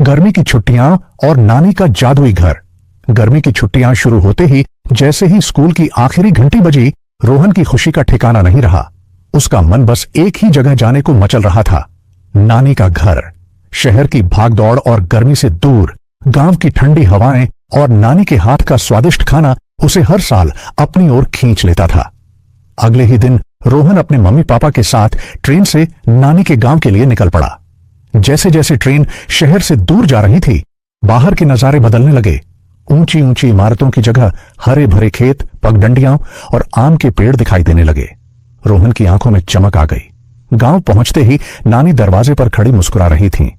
गर्मी की छुट्टियां और नानी का जादुई घर। गर्मी की छुट्टियां शुरू होते ही जैसे ही स्कूल की आखिरी घंटी बजी, रोहन की खुशी का ठिकाना नहीं रहा। उसका मन बस एक ही जगह जाने को मचल रहा था, नानी का घर। शहर की भागदौड़ और गर्मी से दूर, गांव की ठंडी हवाएं और नानी के हाथ का स्वादिष्ट खाना उसे हर साल अपनी ओर खींच लेता था। अगले ही दिन रोहन अपने मम्मी पापा के साथ ट्रेन से नानी के गांव के लिए निकल पड़ा। जैसे जैसे ट्रेन शहर से दूर जा रही थी, बाहर के नजारे बदलने लगे। ऊंची ऊंची इमारतों की जगह हरे भरे खेत, पगडंडियां और आम के पेड़ दिखाई देने लगे। रोहन की आंखों में चमक आ गई। गांव पहुंचते ही नानी दरवाजे पर खड़ी मुस्कुरा रही थीं।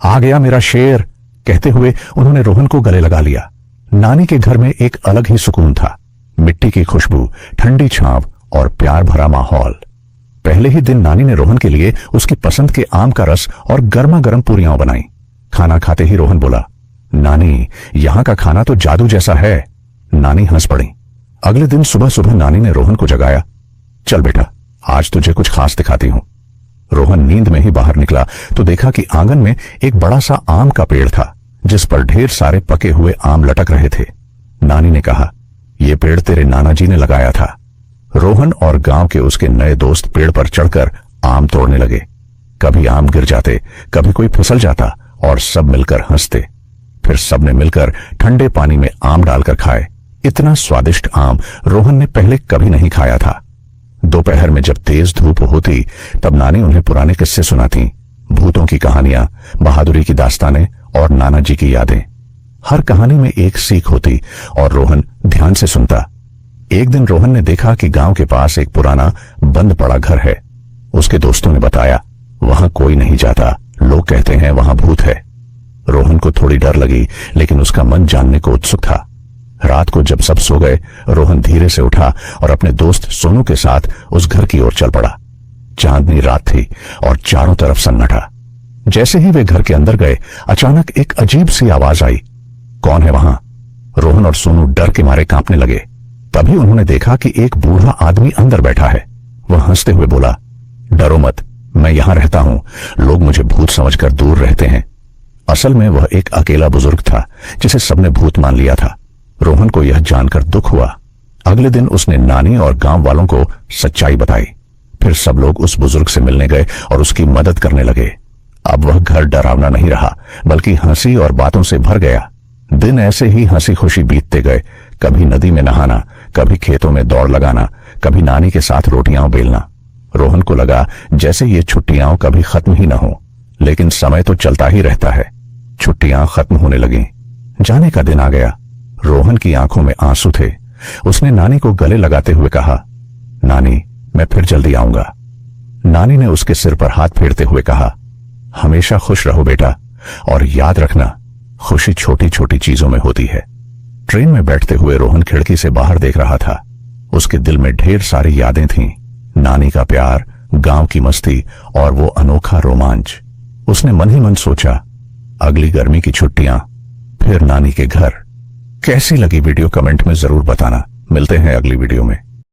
आ गया मेरा शेर, कहते हुए उन्होंने रोहन को गले लगा लिया। नानी के घर में एक अलग ही सुकून था। मिट्टी की खुशबू, ठंडी छांव और प्यार भरा माहौल। पहले ही दिन नानी ने रोहन के लिए उसकी पसंद के आम का रस और गर्मा गर्म पूरियां बनाई। खाना खाते ही रोहन बोला, नानी, यहां का खाना तो जादू जैसा है। नानी हंस पड़ी। अगले दिन सुबह सुबह नानी ने रोहन को जगाया। चल बेटा, आज तुझे कुछ खास दिखाती हूं। रोहन नींद में ही बाहर निकला तो देखा कि आंगन में एक बड़ा सा आम का पेड़ था, जिस पर ढेर सारे पके हुए आम लटक रहे थे। नानी ने कहा, यह पेड़ तेरे नाना जी ने लगाया था। रोहन और गांव के उसके नए दोस्त पेड़ पर चढ़कर आम तोड़ने लगे। कभी आम गिर जाते, कभी कोई फिसल जाता और सब मिलकर हंसते। फिर सबने मिलकर ठंडे पानी में आम डालकर खाए। इतना स्वादिष्ट आम रोहन ने पहले कभी नहीं खाया था। दोपहर में जब तेज धूप होती, तब नानी उन्हें पुराने किस्से सुनाती, भूतों की कहानियां, बहादुरी की दास्तानें और नाना जी की यादें। हर कहानी में एक सीख होती और रोहन ध्यान से सुनता। एक दिन रोहन ने देखा कि गांव के पास एक पुराना बंद पड़ा घर है। उसके दोस्तों ने बताया, वहां कोई नहीं जाता, लोग कहते हैं वहां भूत है। रोहन को थोड़ी डर लगी, लेकिन उसका मन जानने को उत्सुक था। रात को जब सब सो गए, रोहन धीरे से उठा और अपने दोस्त सोनू के साथ उस घर की ओर चल पड़ा। चांदनी रात थी और चारों तरफ सन्नाटा। जैसे ही वे घर के अंदर गए, अचानक एक अजीब सी आवाज आई। कौन है वहां? रोहन और सोनू डर के मारे कांपने लगे। तभी उन्होंने देखा कि एक बूढ़ा आदमी अंदर बैठा है। वह हंसते हुए बोला, डरो मत, मैं यहां रहता हूं। लोग मुझे भूत समझकर दूर रहते हैं। असल में वह एक अकेला बुजुर्ग था, जिसे सबने भूत मान लिया था। रोहन को यह जानकर दुख हुआ। अगले दिन उसने नानी और गांव वालों को सच्चाई बताई। फिर सब लोग उस बुजुर्ग से मिलने गए और उसकी मदद करने लगे। अब वह घर डरावना नहीं रहा, बल्कि हंसी और बातों से भर गया। दिन ऐसे ही हंसी खुशी बीतते गए। कभी नदी में नहाना, कभी खेतों में दौड़ लगाना, कभी नानी के साथ रोटियां बेलना। रोहन को लगा जैसे ये छुट्टियां कभी खत्म ही न हो, लेकिन समय तो चलता ही रहता है। छुट्टियां खत्म होने लगीं। जाने का दिन आ गया। रोहन की आंखों में आंसू थे। उसने नानी को गले लगाते हुए कहा, नानी, मैं फिर जल्दी आऊंगा। नानी ने उसके सिर पर हाथ फेरते हुए कहा, हमेशा खुश रहो बेटा, और याद रखना, खुशी छोटी छोटी चीजों में होती है। ट्रेन में बैठते हुए रोहन खिड़की से बाहर देख रहा था। उसके दिल में ढेर सारी यादें थीं। नानी का प्यार, गांव की मस्ती और वो अनोखा रोमांच। उसने मन ही मन सोचा, अगली गर्मी की छुट्टियां, फिर नानी के घर। कैसी लगी वीडियो कमेंट में जरूर बताना। मिलते हैं अगली वीडियो में।